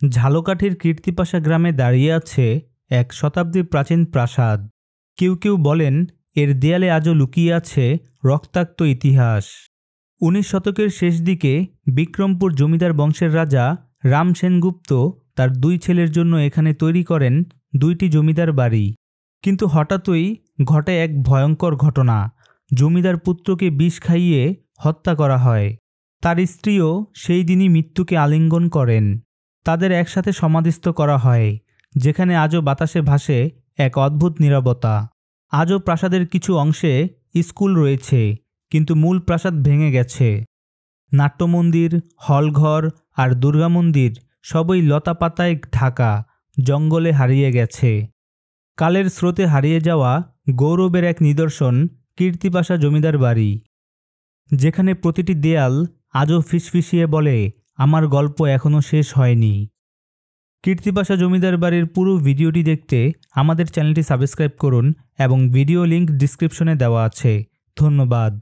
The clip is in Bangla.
ঝালকাঠির কীর্তিপাশা গ্রামে দাঁড়িয়ে আছে এক শতাব্দী প্রাচীন প্রাসাদ। কেউ কেউ বলেন এর দেয়ালে আজও লুকিয়ে আছে রক্তাক্ত ইতিহাস। 19 শতকের শেষ দিকে বিক্রমপুর জমিদার বংশের রাজা রাম সেনগুপ্ত তার 2 ছেলের জন্য এখানে তৈরি করেন 2টি জমিদার বাড়ি। কিন্তু হঠাৎই ঘটে এক ভয়ঙ্কর ঘটনা। জমিদার পুত্রকে বিষ খাইয়ে হত্যা করা হয়। তার স্ত্রীও সেই দিনই মৃত্যুকে আলিঙ্গন করেন। তাদের একসাথে সমাধিস্থ করা হয়, যেখানে আজও বাতাসে ভাসে এক অদ্ভুত নীরবতা। আজও প্রাসাদের কিছু অংশে স্কুল রয়েছে, কিন্তু মূল প্রাসাদ ভেঙে গেছে। নাট্যমন্দির, হলঘর আর দুর্গা মন্দির সবই লতাপাতায় ঢাকা, জঙ্গলে হারিয়ে গেছে। কালের স্রোতে হারিয়ে যাওয়া গৌরবের এক নিদর্শন কীর্তিপাশা জমিদার বাড়ি, যেখানে প্রতিটি দেয়াল আজও ফিসফিসিয়ে বলে, আমার গল্প এখনও শেষ হয়নি। কীর্তিপাশা জমিদার বাড়ির পুরো ভিডিওটি দেখতে আমাদের চ্যানেলটি সাবস্ক্রাইব করুন এবং ভিডিও লিংক ডিসক্রিপশনে দেওয়া আছে। ধন্যবাদ।